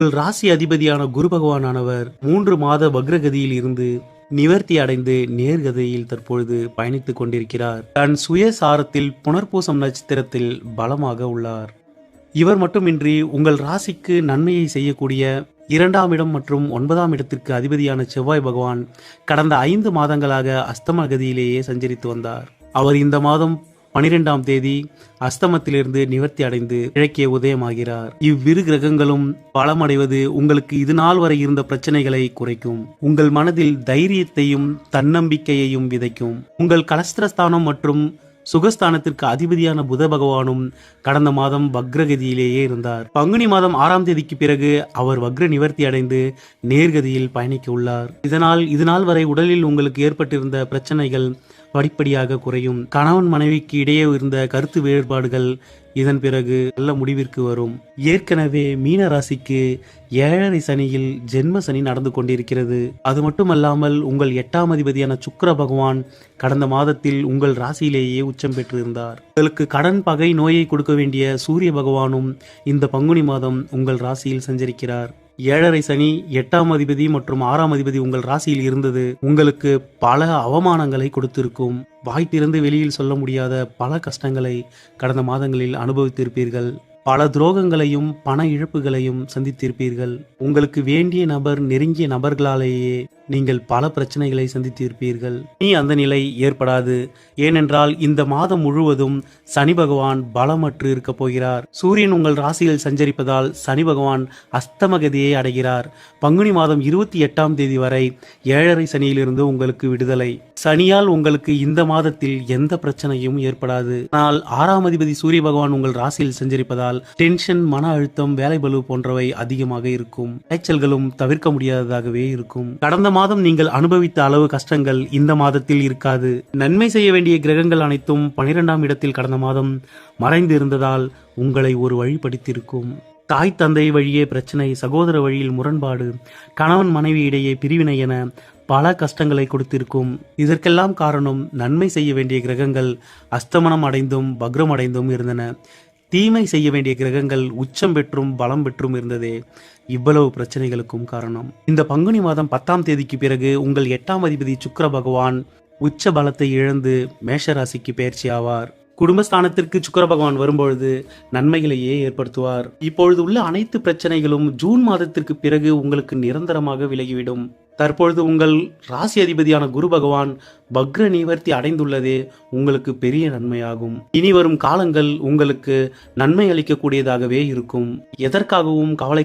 உங்கள் ராசி அதிபதியான குரு பகவானானவர் 3 மாத வக்ரகதியில் இருந்து நிவர்த்தி அடைந்து நேர்கதியில் தற்பொழுது பயணித்துக் கொண்டிருக்கிறார். தன் சுயசாரத்தில் புனர்பூசம் நட்சத்திரத்தில் பலமாக உள்ளார். இவர் மட்டுமின்றி உங்கள் ராசிக்கு நன்மையை செய்யக்கூடிய 2ஆம் இடம் மற்றும் 9ஆம் இடத்திற்கு அதிபதியான செவ்வாய் பகவான் கடந்த 5 மாதங்களாக அஸ்தம கதியிலேயே சஞ்சரித்து வந்தார். அவர் இந்த மாதம் 12ஆம் தேதி அஸ்தமத்திலிருந்து நிவர்த்தி அடைந்து கிழக்கே உதயமாகிறார். இவ்விரு கிரகங்களும் பலமடைவது உங்களுக்கு இது நாள் வரை இருந்த பிரச்சனைகளை குறைக்கும். உங்கள் மனதில் தைரியத்தையும் தன்னம்பிக்கையையும் விதைக்கும். உங்கள் கலஸ்திரஸ்தானம் மற்றும் சுகஸ்தானத்திற்கு அதிபதியான புத பகவானும் கடந்த மாதம் வக்ரகதியிலேயே இருந்தார். பங்குனி மாதம் 6ஆம் தேதிக்கு பிறகு அவர் வக்ர நிவர்த்தி அடைந்து நேர்கதியில் பயணிக்க உள்ளார். இதனால் இதுநாள் வரை உடலில் உங்களுக்கு ஏற்பட்டிருந்த பிரச்சனைகள் படிப்படியாக குறையும். கணவன் மனைவிக்கு இடையே இருந்த கருத்து வேறுபாடுகள் இதன் பிறகு நல்ல முடிவிற்கு வரும். ஏற்கனவே மீன ராசிக்கு 7.5 சனியில் ஜென்ம சனி நடந்து கொண்டிருக்கிறது. அது மட்டுமல்லாமல் உங்கள் 8ஆம் அதிபதியான சுக்கிர பகவான் கடந்த மாதத்தில் உங்கள் ராசியிலேயே உச்சம் பெற்றிருந்தார். உங்களுக்கு கடன் பகை நோயை கொடுக்க வேண்டிய சூரிய பகவானும் இந்த பங்குனி மாதம் உங்கள் ராசியில் சஞ்சரிக்கிறார். 7.5 சனி 8ஆம் அதிபதி மற்றும் 6ஆம் அதிபதி உங்கள் ராசியில் இருந்தது உங்களுக்கு பல அவமானங்களை கொடுத்திருக்கும். வாய் திறந்து வெளியில் சொல்ல முடியாத பல கஷ்டங்களை கடந்த மாதங்களில் அனுபவித்திருப்பீர்கள். பல துரோகங்களையும் பண இழப்புகளையும் சந்தித்திருப்பீர்கள். உங்களுக்கு வேண்டிய நபர் நெருங்கிய நபர்களாலேயே நீங்கள் பல பிரச்சனைகளை சந்தித்திருப்பீர்கள். இனி அந்த நிலை ஏற்படாது. ஏனென்றால் இந்த மாதம் முழுவதும் சனி பகவான் பலமற்று இருக்க போகிறார். சூரியன் உங்கள் ராசியில் சஞ்சரிப்பதால் சனி பகவான் அஸ்தமகதியை அடைகிறார். பங்குனி மாதம் 28ஆம் தேதி வரை 7.5 சனியிலிருந்து உங்களுக்கு விடுதலை. சனியால் உங்களுக்கு இந்த மாதத்தில் எந்த பிரச்சனையும் ஏற்படாது. ஆனால் 6ஆம் அதிபதி சூரிய பகவான் உங்கள் ராசியில் சஞ்சரிப்பதால் டென்ஷன், மன அழுத்தம், வேலைபளு போன்றவை அதிகமாக இருக்கும். காய்ச்சல்களும் தவிர்க்க முடியாததாகவே இருக்கும். கடந்த மாதம் நீங்கள் அனுபவித்த அளவு கஷ்டங்கள் இந்த மாதத்தில் இருக்காது. நன்மை செய்ய வேண்டிய கிரகங்கள் அனைத்தும் 12ஆம் இடத்தில் கடந்த மாதம் மறைந்து இருந்ததால் உங்களை ஒரு வழிப்படுத்தியிருக்கும். தாய் தந்தை வழியே பிரச்சனை, சகோதர வழியில் முரண்பாடு, கணவன் மனைவி இடையே பிரிவினை என பல கஷ்டங்களை கொடுத்திருக்கும். இதற்கெல்லாம் காரணம் நன்மை செய்ய வேண்டிய கிரகங்கள் அஸ்தமனம் அடைந்தும் வக்ரம் அடைந்தும் இருந்தன. தீமை செய்ய வேண்டிய கிரகங்கள் உச்சம் பெற்றும் பலம் பெற்றும் இருந்ததே இவ்வளவு பிரச்சனைகளுக்கும் காரணம். இந்த பங்குனி மாதம் 10ஆம் தேதிக்கு பிறகு உங்கள் 8ஆம் அதிபதி சுக்கிர பகவான் உச்ச பலத்தை இழந்து மேஷராசிக்கு பயிற்சி ஆவார். குடும்பஸ்தானத்திற்கு சுக்கிர பகவான் வரும்பொழுது நன்மைகளையே ஏற்படுத்துவார். இப்பொழுது உள்ள அனைத்து பிரச்சனைகளும் ஜூன் மாதத்திற்கு பிறகு உங்களுக்கு நிரந்தரமாக விலகிவிடும். தற்பொழுது உங்கள் ராசி அதிபதியான குரு பகவான் வக்ர நிவர்த்தி அடைந்துள்ளதே உங்களுக்கு பெரிய நன்மையாகும். இனி வரும் காலங்கள் உங்களுக்கு நன்மை அளிக்கக்கூடியதாகவே இருக்கும். எதற்காகவும் கவலை